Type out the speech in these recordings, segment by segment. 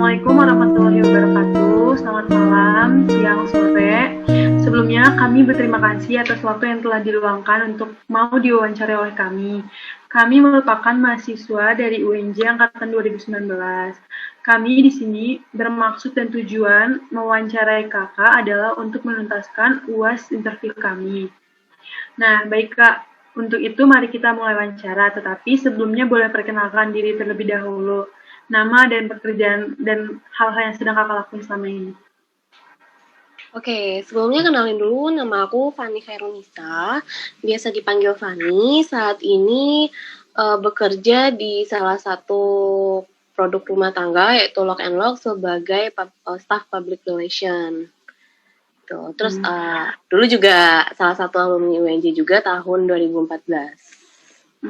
Assalamualaikum warahmatullahi wabarakatuh. Selamat malam, siang, sore. Sebelumnya kami berterima kasih atas waktu yang telah diluangkan untuk mau diwawancarai oleh kami. Kami merupakan mahasiswa dari UNJ angkatan 2019. Kami di sini bermaksud dan tujuan mewawancarai Kakak adalah untuk menuntaskan UAS interview kami. Nah, baik Kak. Untuk itu mari kita mulai wawancara, tetapi sebelumnya boleh perkenalkan diri terlebih dahulu. Nama dan pekerjaan dan hal-hal yang sedang Kakak lakukan selama ini. Oke, sebelumnya kenalin dulu, nama aku Fani Khairunisa, biasa dipanggil Fani. Saat ini bekerja di salah satu produk rumah tangga, yaitu Lock and Lock, sebagai staff public relation. Tuh. Terus dulu juga salah satu alumni UNJ juga tahun 2014.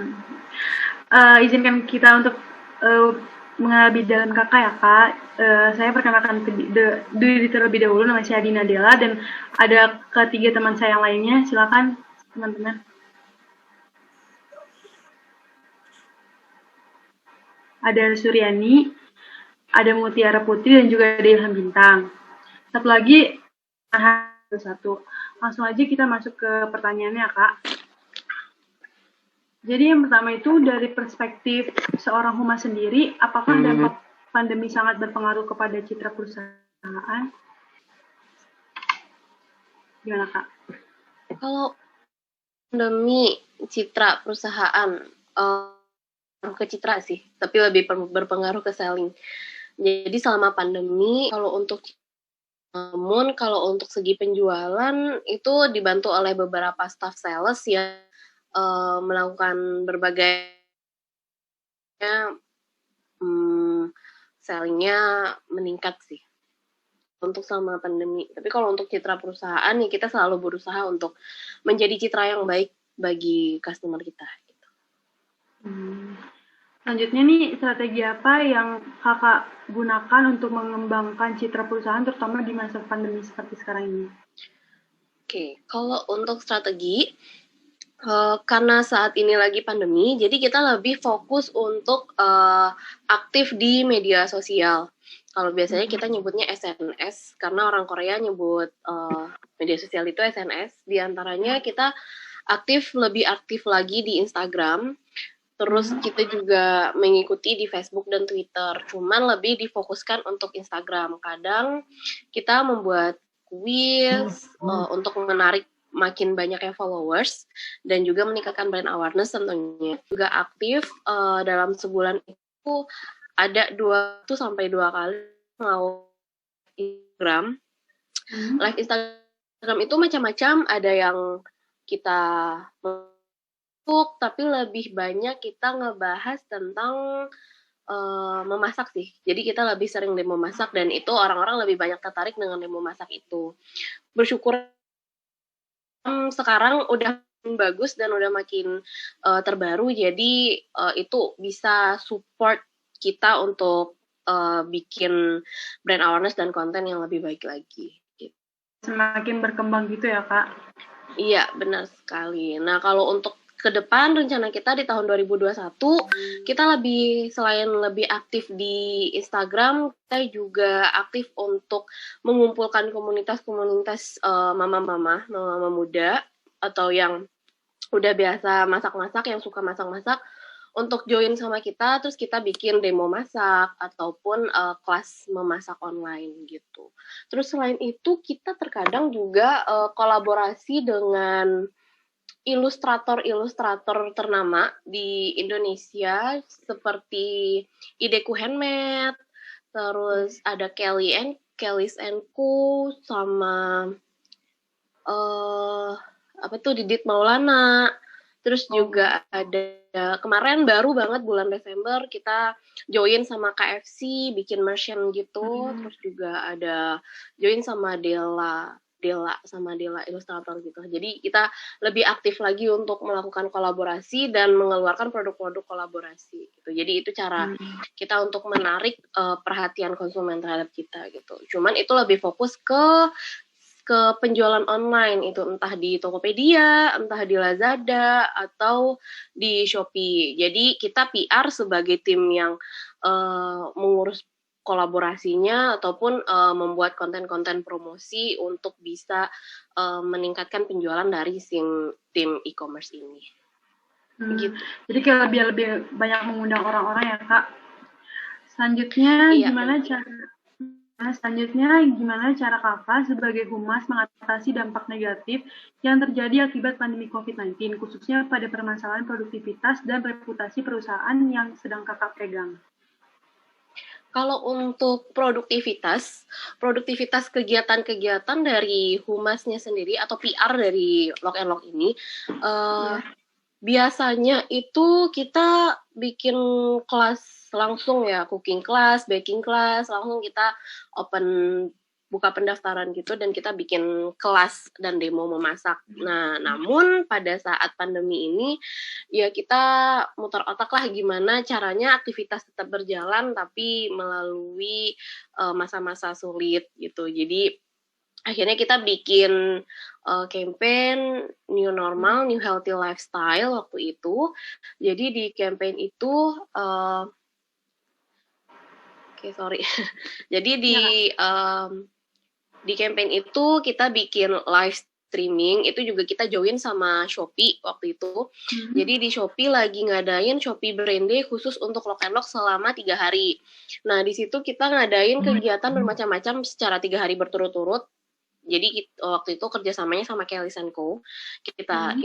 Izinkan kita untuk mengenal lebih dalam Kakak ya Kak. Saya perkenalkan diri terlebih dahulu, nama saya Adina Dela, dan ada ketiga teman saya yang lainnya. Silakan teman-teman. Ada Suryani, ada Mutiara Putri, dan juga ada Ilham Bintang. Satu lagi, satu. Langsung aja kita masuk ke pertanyaannya Kak. Jadi yang pertama itu dari perspektif seorang humas sendiri, apakah dampak pandemi sangat berpengaruh kepada citra perusahaan? Gimana Kak? Kalau pandemi citra perusahaan, ke citra sih, tapi lebih berpengaruh ke selling. Jadi selama pandemi, namun kalau untuk segi penjualan itu dibantu oleh beberapa staff sales yang melakukan berbagai sellingnya meningkat sih untuk selama pandemi. Tapi kalau untuk citra perusahaan ya kita selalu berusaha untuk menjadi citra yang baik bagi customer kita. Gitu. Selanjutnya nih, strategi apa yang Kakak gunakan untuk mengembangkan citra perusahaan terutama di masa pandemi seperti sekarang ini? Oke, kalau untuk strategi, karena saat ini lagi pandemi, jadi kita lebih fokus untuk aktif di media sosial. Kalau biasanya kita nyebutnya SNS, karena orang Korea nyebut media sosial itu SNS. Di antaranya kita lebih aktif lagi di Instagram. Terus kita juga mengikuti di Facebook dan Twitter. Cuman lebih difokuskan untuk Instagram. Kadang kita membuat quiz untuk menarik makin banyaknya followers dan juga meningkatkan brand awareness tentunya. Juga aktif dalam sebulan itu ada 2 sampai 2 kali mau Instagram. Live Instagram itu macam-macam, ada yang kita tapi lebih banyak kita ngebahas tentang memasak sih. Jadi kita lebih sering demo masak dan itu orang-orang lebih banyak tertarik dengan demo masak itu. Bersyukur sekarang udah bagus dan udah makin terbaru, jadi itu bisa support kita untuk bikin brand awareness dan konten yang lebih baik lagi. Gitu. Semakin berkembang gitu ya Kak? Iya, benar sekali. Nah, kalau untuk ke depan rencana kita di tahun 2021 kita selain lebih aktif di Instagram, kita juga aktif untuk mengumpulkan komunitas-komunitas mama-mama muda atau yang udah biasa masak-masak, yang suka masak-masak untuk join sama kita, terus kita bikin demo masak ataupun kelas memasak online gitu. Terus selain itu kita terkadang juga kolaborasi dengan ilustrator ternama di Indonesia seperti Ideku Handmade, terus ada Kelly's and Co sama Didit Maulana. Terus juga ada kemarin baru banget bulan Desember kita join sama KFC bikin merchant gitu. Terus juga ada join sama Dela ilustrator gitu. Jadi kita lebih aktif lagi untuk melakukan kolaborasi dan mengeluarkan produk-produk kolaborasi gitu. Jadi itu cara kita untuk menarik perhatian konsumen terhadap kita gitu. Cuman itu lebih fokus ke penjualan online, itu entah di Tokopedia, entah di Lazada, atau di Shopee. Jadi kita PR sebagai tim yang mengurus kolaborasinya ataupun membuat konten-konten promosi untuk bisa meningkatkan penjualan dari tim e-commerce ini. Gitu. Jadi kayak lebih banyak mengundang orang-orang ya Kak. Selanjutnya Iya, gimana cara Kakak sebagai humas mengatasi dampak negatif yang terjadi akibat pandemi COVID-19, khususnya pada permasalahan produktivitas dan reputasi perusahaan yang sedang Kakak pegang? Kalau untuk produktivitas kegiatan-kegiatan dari humasnya sendiri atau PR dari Lock and Lock ini, biasanya itu kita bikin kelas langsung ya, cooking class, baking class, langsung kita buka pendaftaran gitu dan kita bikin kelas dan demo memasak. Nah, namun pada saat pandemi ini ya kita muter otak lah gimana caranya aktivitas tetap berjalan tapi melalui masa-masa sulit gitu. Jadi akhirnya kita bikin campaign New Normal, New Healthy Lifestyle waktu itu. Jadi di campaign itu, Jadi di campaign itu kita bikin live streaming, itu juga kita join sama Shopee waktu itu. Jadi di Shopee lagi ngadain Shopee Brand Day khusus untuk Lock and Lock selama 3 hari. Nah, di situ kita ngadain kegiatan bermacam-macam secara 3 hari berturut-turut. Jadi waktu itu kerjasamanya sama Kelly Co. Kita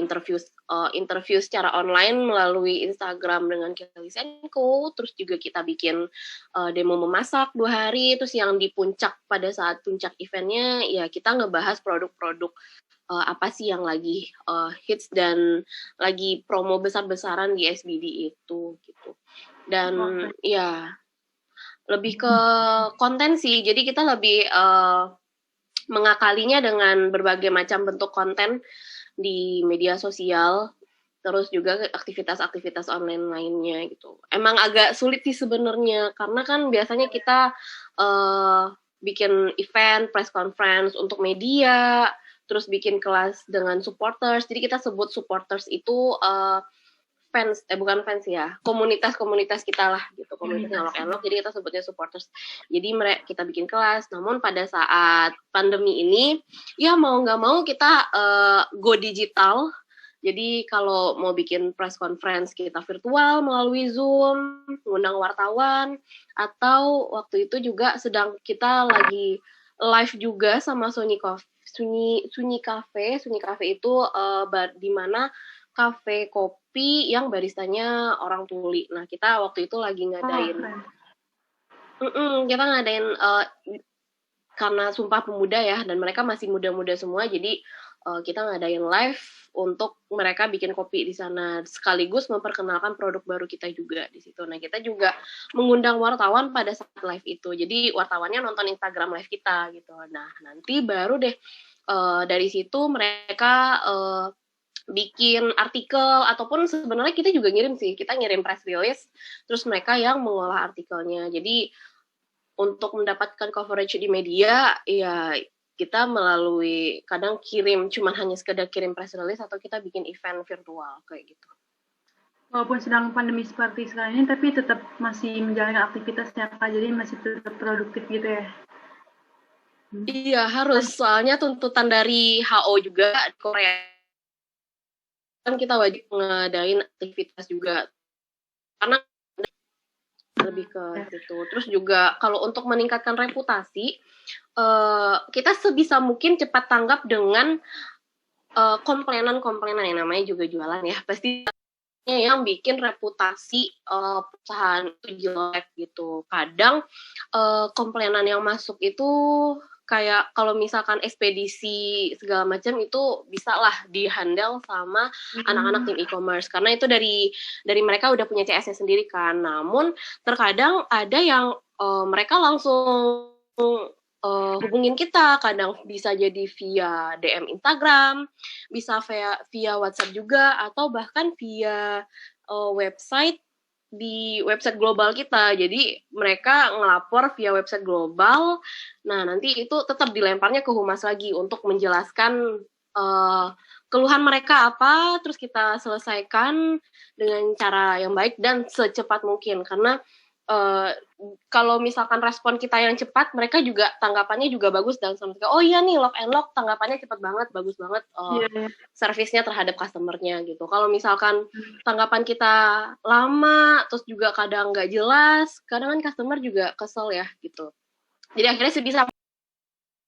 interview secara online melalui Instagram dengan Kelly Co. Terus juga kita bikin demo memasak 2 hari. Terus yang di puncak pada saat puncak eventnya ya kita ngebahas produk-produk apa sih yang lagi hits dan lagi promo besar-besaran di SBD itu gitu. Dan ya lebih ke konten sih. Jadi kita lebih mengakalinya dengan berbagai macam bentuk konten di media sosial, terus juga aktivitas-aktivitas online lainnya gitu. Emang agak sulit sih sebenarnya, karena kan biasanya kita bikin event, press conference untuk media, terus bikin kelas dengan supporters. Jadi kita sebut supporters itu bukan fans ya, komunitas-komunitas kita lah gitu, komunitas Lock and Lock, jadi kita sebutnya supporters. Jadi kita bikin kelas, namun pada saat pandemi ini, ya mau nggak mau kita go digital. Jadi kalau mau bikin press conference kita virtual melalui Zoom, mengundang wartawan, atau waktu itu juga sedang kita lagi live juga sama Sunyi Cafe. Sunyi Cafe itu di mana kafe kopi yang baristanya orang tuli. Nah, kita waktu itu lagi ngadain, kita ngadain karena Sumpah Pemuda ya, dan mereka masih muda-muda semua, jadi kita ngadain live untuk mereka bikin kopi di sana, sekaligus memperkenalkan produk baru kita juga di situ. Nah, kita juga mengundang wartawan pada saat live itu, jadi wartawannya nonton Instagram live kita gitu. Nah, nanti baru deh dari situ mereka bikin artikel, ataupun sebenarnya kita juga ngirim sih, kita ngirim press release, terus mereka yang mengolah artikelnya. Jadi untuk mendapatkan coverage di media, ya kita melalui kadang cuman hanya sekedar kirim press release atau kita bikin event virtual kayak gitu. Walaupun sedang pandemi seperti sekarang ini, tapi tetap masih menjalankan aktivitasnya Kak, jadi masih tetap produktif gitu ya? Iya, harus. Soalnya tuntutan dari HO juga di Korea kan kita wajib ngadain aktivitas juga, karena lebih ke situ. Terus juga kalau untuk meningkatkan reputasi, kita sebisa mungkin cepat tanggap dengan komplainan yang namanya juga jualan ya, pasti yang bikin reputasi perusahaan itu jelek gitu. Kadang komplainan yang masuk itu kayak kalau misalkan ekspedisi segala macam itu bisa lah di-handle sama anak-anak tim e-commerce, karena itu dari mereka udah punya CS-nya sendiri kan. Namun terkadang ada yang mereka langsung hubungin kita, kadang bisa jadi via DM Instagram, bisa via WhatsApp juga, atau bahkan via website di website global kita. Jadi mereka ngelapor via website global. Nah, nanti itu tetap dilemparnya ke humas lagi untuk menjelaskan keluhan mereka apa, terus kita selesaikan dengan cara yang baik dan secepat mungkin. Karena kalau misalkan respon kita yang cepat, mereka juga tanggapannya juga bagus dan sampai oh iya nih Lock and Lock tanggapannya cepat banget, bagus banget servisnya terhadap customer-nya gitu. Kalau misalkan tanggapan kita lama, terus juga kadang nggak jelas, kadang kan customer juga kesel ya gitu. Jadi akhirnya sebisa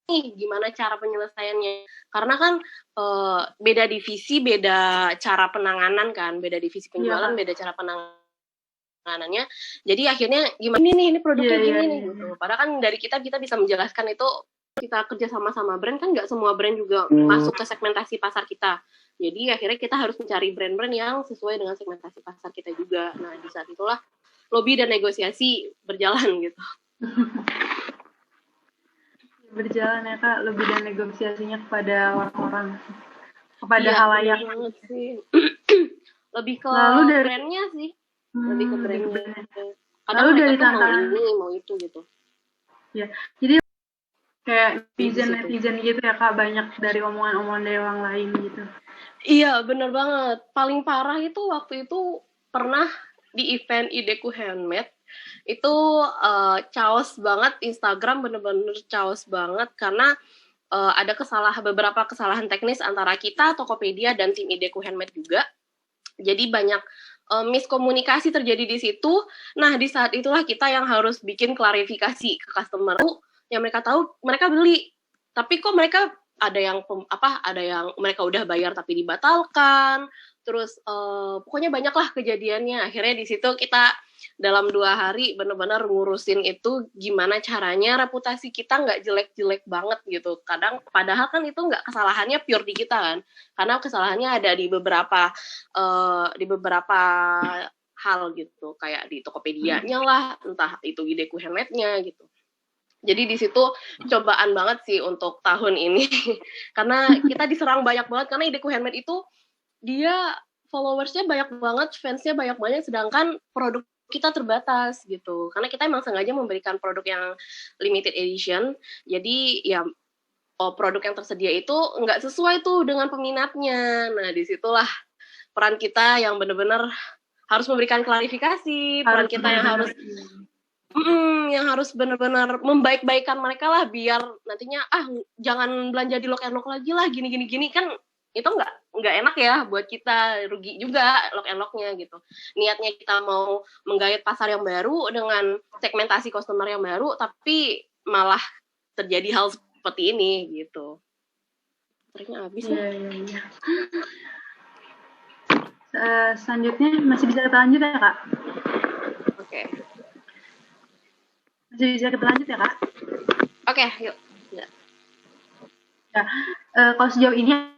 nih gimana cara penyelesaiannya, karena kan beda divisi beda cara penanganan kan, beda divisi penjualan beda cara penanganannya, jadi akhirnya gimana ini produknya gini nih gitu. Padahal kan dari kita bisa menjelaskan itu, kita kerja sama brand kan nggak semua brand juga masuk ke segmentasi pasar kita, jadi akhirnya kita harus mencari brand-brand yang sesuai dengan segmentasi pasar kita juga. Nah di saat itulah lobby dan negosiasi berjalan gitu. Berjalan ya Kak, lebih dan negosiasinya kepada orang-orang, kepada halayak sih. Lebih ke brandnya sih, lebih ke brandnya. Kadang lalu dari tantangan mau ini mau itu gitu ya, jadi kayak netizen gitu ya Kak, banyak dari omongan-omongan dari orang lain gitu. Iya bener banget, paling parah itu waktu itu pernah di event Ideku Handmade itu chaos banget, Instagram bener-bener chaos banget karena ada beberapa kesalahan teknis antara kita, Tokopedia, dan tim Ideku Handmade juga. Jadi banyak miskomunikasi terjadi di situ. Nah di saat itulah kita yang harus bikin klarifikasi ke customer. Yang mereka tahu mereka beli, tapi kok mereka ada yang mereka udah bayar tapi dibatalkan. Terus pokoknya banyaklah kejadiannya. Akhirnya di situ kita dalam 2 hari benar-benar ngurusin itu gimana caranya reputasi kita nggak jelek-jelek banget gitu. Padahal kan itu nggak kesalahannya pure di kita kan, karena kesalahannya ada di beberapa hal gitu, kayak di Tokopedia-nya lah, entah itu Ideku Handmade-nya gitu. Jadi di situ cobaan banget sih untuk tahun ini karena kita diserang banyak banget karena Ideku Handmade itu dia followersnya banyak banget, fansnya banyak banget, sedangkan produk kita terbatas gitu. Karena kita emang sengaja memberikan produk yang limited edition, jadi ya produk yang tersedia itu nggak sesuai tuh dengan peminatnya. Nah disitulah peran kita yang benar-benar harus memberikan klarifikasi, peran kita yang harus benar-benar membaik-baikan mereka lah, biar nantinya jangan belanja di Lock and Lock lagi lah, gini kan itu nggak enak ya buat kita, rugi juga Lock and Lock-nya gitu. Niatnya kita mau menggait pasar yang baru dengan segmentasi customer yang baru, tapi malah terjadi hal seperti ini gitu. Baterainya habis nih. Iya. Selanjutnya masih bisa kita lanjut ya Kak? Oke. Masih bisa kita lanjut ya Kak? Oke, yuk. Ya. Kalau sejauh ini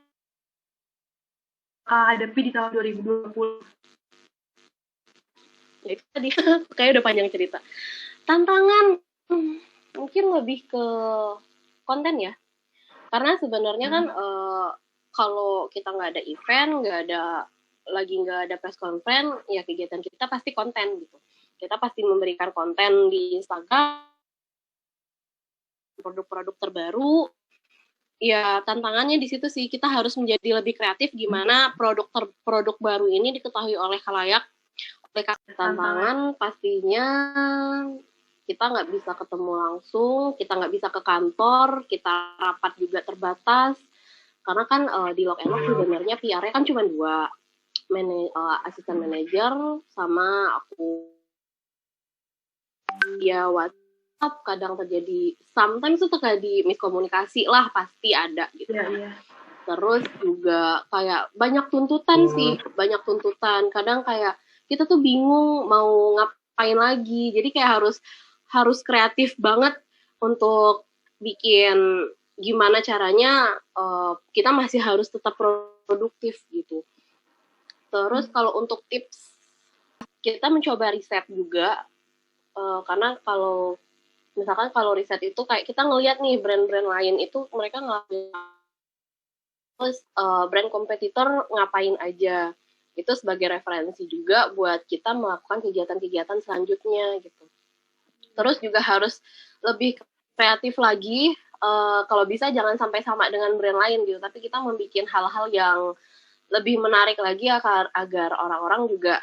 hadapi di tahun 2020. Ya itu tadi kayak udah panjang cerita. Tantangan mungkin lebih ke konten ya. Karena sebenarnya kan kalau kita nggak ada event, nggak ada press conference, ya kegiatan kita pasti konten gitu. Kita pasti memberikan konten di Instagram, produk-produk terbaru. Ya tantangannya di situ sih, kita harus menjadi lebih kreatif gimana produk baru ini diketahui oleh khalayak. Oleh tantangan pastinya kita nggak bisa ketemu langsung, kita nggak bisa ke kantor, kita rapat juga terbatas, karena kan di Lock and Lock sebenarnya PR-nya kan cuma 2, asisten manajer sama aku. Ya WhatsApp kadang terjadi, sometimes itu terjadi miskomunikasi lah, pasti ada gitu. Iya. Terus juga kayak banyak tuntutan sih, kadang kayak kita tuh bingung mau ngapain lagi, jadi kayak harus kreatif banget untuk bikin gimana caranya kita masih harus tetap produktif gitu. Terus kalau untuk tips, kita mencoba riset juga, karena kalau misalkan kalau riset itu kayak kita ngelihat nih brand-brand lain itu mereka ngelakuin, terus brand kompetitor ngapain aja, itu sebagai referensi juga buat kita melakukan kegiatan-kegiatan selanjutnya gitu. Terus juga harus lebih kreatif lagi, kalau bisa jangan sampai sama dengan brand lain gitu, tapi kita membuat hal-hal yang lebih menarik lagi agar orang-orang juga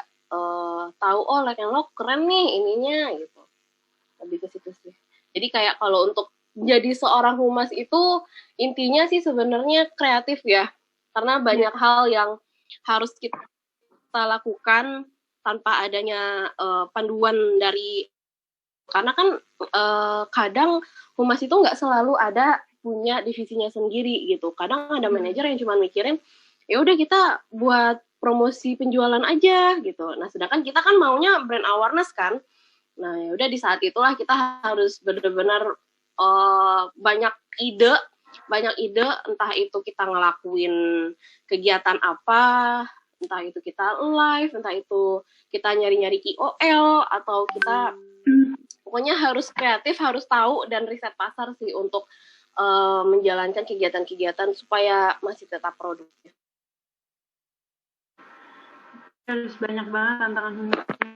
tahu oh Like and Lock keren nih ininya gitu. Lebih ke situ sih. Jadi kayak kalau untuk jadi seorang humas itu intinya sih sebenarnya kreatif ya. Karena banyak hal yang harus kita lakukan tanpa adanya panduan dari, karena kan kadang humas itu nggak selalu ada punya divisinya sendiri gitu. Kadang ada manajer yang cuma mikirin ya udah kita buat promosi penjualan aja gitu. Nah, sedangkan kita kan maunya brand awareness kan. Nah, ya udah di saat itulah kita harus benar-benar banyak ide, entah itu kita ngelakuin kegiatan apa, entah itu kita live, entah itu kita nyari-nyari KOL, atau kita pokoknya harus kreatif, harus tahu dan riset pasar sih untuk menjalankan kegiatan-kegiatan supaya masih tetap produktif. Harus banyak banget tantangan humasnya.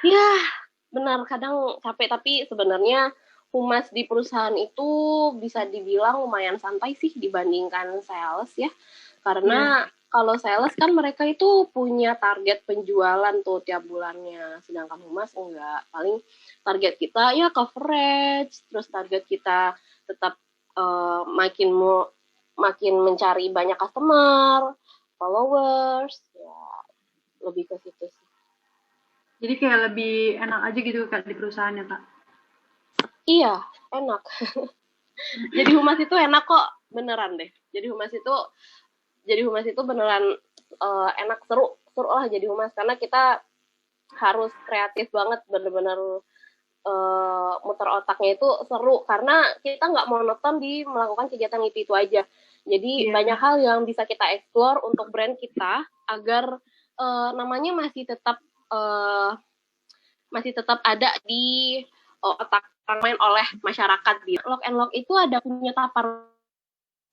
Ya, benar, kadang capek, tapi sebenarnya humas di perusahaan itu bisa dibilang lumayan santai sih dibandingkan sales ya. Karena kalau sales kan mereka itu punya target penjualan tuh tiap bulannya, sedangkan humas enggak. Paling target kita ya coverage, terus target kita tetap makin mencari banyak customer, followers, ya lebih ke situ sih. Jadi kayak lebih enak aja gitu Kak di perusahaannya Kak. Iya, enak. Jadi humas itu enak kok, beneran deh. Jadi humas itu beneran enak, seru lah jadi humas, karena kita harus kreatif banget, bener-bener muter otaknya itu seru, karena kita nggak monoton di melakukan kegiatan itu aja. Jadi banyak hal yang bisa kita explore untuk brand kita agar namanya masih tetap ada di otak main oleh masyarakat gitu. Lock and Lock itu ada punya tapar,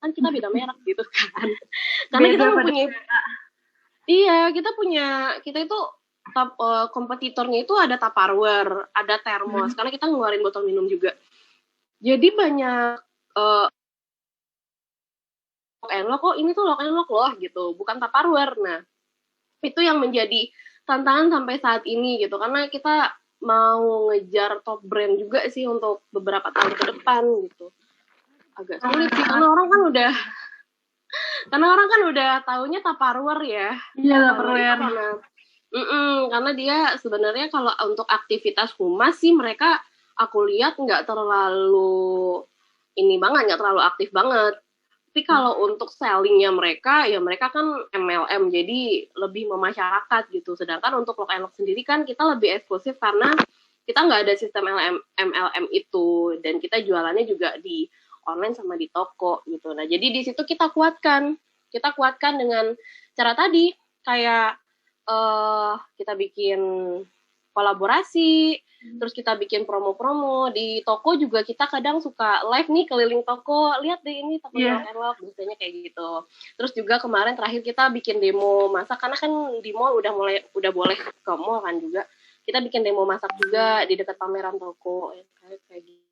kan kita beda merek gitu kan. Karena kita mempunyai kita itu kompetitornya itu ada Tupperware, ada termos, karena kita ngeluarin botol minum juga. Jadi banyak Lock and Lock, ini tuh Lock and Lock loh gitu, bukan Tupperware. Nah, itu yang menjadi tantangan sampai saat ini gitu, karena kita mau ngejar top brand juga sih untuk beberapa tahun ke depan gitu. Agak sulit sih, karena orang kan udah taunya Tupperware ya. Iya, Tupperware. Karena dia sebenarnya kalau untuk aktivitas humas sih mereka aku lihat nggak terlalu aktif banget. Tapi kalau untuk sellingnya mereka, ya mereka kan MLM, jadi lebih memasyarakat gitu. Sedangkan untuk Lock and Lock sendiri kan kita lebih eksklusif karena kita nggak ada sistem MLM itu, dan kita jualannya juga di online sama di toko gitu. Nah, jadi di situ kita kuatkan dengan cara tadi, kayak kita bikin kolaborasi, terus kita bikin promo-promo di toko juga. Kita kadang suka live nih keliling toko, lihat deh ini toko Lock and Lock, biasanya kayak gitu. Terus juga kemarin terakhir kita bikin demo masak, karena kan di mall udah boleh ke mall kan juga. Kita bikin demo masak juga di dekat pameran toko kayak gitu.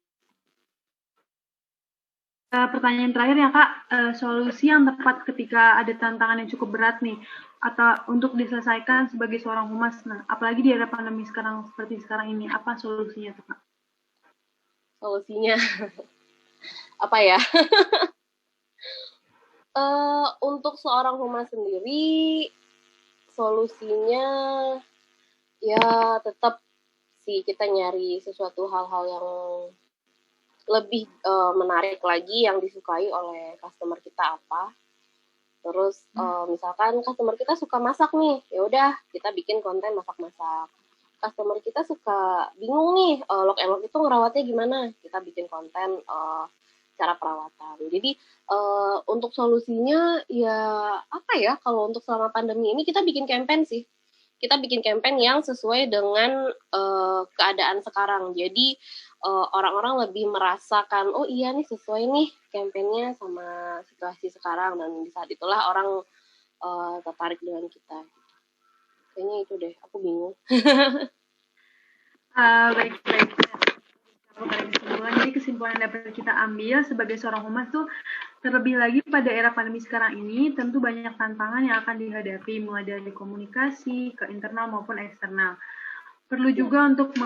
Pertanyaan terakhir ya Kak, solusi yang tepat ketika ada tantangan yang cukup berat nih, atau untuk diselesaikan sebagai seorang humas. Nah, apalagi di era pandemi seperti sekarang ini, apa solusinya tuh Kak? Solusinya apa ya? Untuk seorang humas sendiri, solusinya ya tetap sih kita nyari sesuatu hal-hal yang lebih menarik lagi, yang disukai oleh customer kita apa. Terus misalkan customer kita suka masak nih, ya udah kita bikin konten masak-masak. Customer kita suka bingung nih, Lock and Lock itu ngerawatnya gimana, kita bikin konten cara perawatan. Jadi untuk solusinya ya apa ya, kalau untuk selama pandemi ini kita bikin campaign sih. Kita bikin campaign yang sesuai dengan keadaan sekarang. Jadi orang-orang lebih merasakan, oh iya nih sesuai nih campaign-nya sama situasi sekarang, dan di saat itulah orang tertarik dengan kita. Kayaknya itu deh, aku bingung. Baik. Jadi kesimpulan yang dapat kita ambil sebagai seorang humas tuh, Terlebih lagi pada era pandemi sekarang ini, tentu banyak tantangan yang akan dihadapi, mulai dari komunikasi, ke internal maupun eksternal. Perlu juga untuk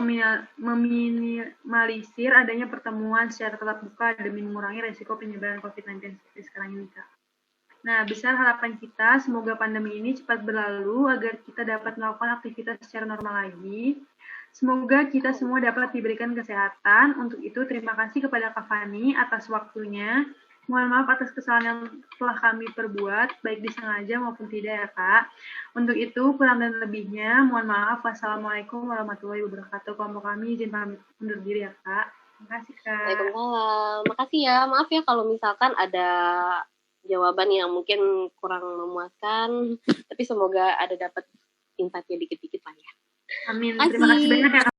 meminimalisir adanya pertemuan secara tatap muka demi mengurangi resiko penyebaran COVID-19 seperti sekarang ini, Kak. Nah, besar harapan kita semoga pandemi ini cepat berlalu agar kita dapat melakukan aktivitas secara normal lagi. Semoga kita semua dapat diberikan kesehatan. Untuk itu, terima kasih kepada Kak Fani atas waktunya. Mohon maaf atas kesalahan yang telah kami perbuat, baik disengaja maupun tidak ya Kak. Untuk itu, kurang dan lebihnya, mohon maaf. Wassalamualaikum warahmatullahi wabarakatuh. Kelompok kami izin pamit undur diri ya Kak. Terima kasih Kak. Waalaikumsalam. Makasih ya. Maaf ya kalau misalkan ada jawaban yang mungkin kurang memuaskan, tapi semoga ada dapat insight-nya dikit-dikit lah ya. Amin. Terima kasih banyak ya Kak.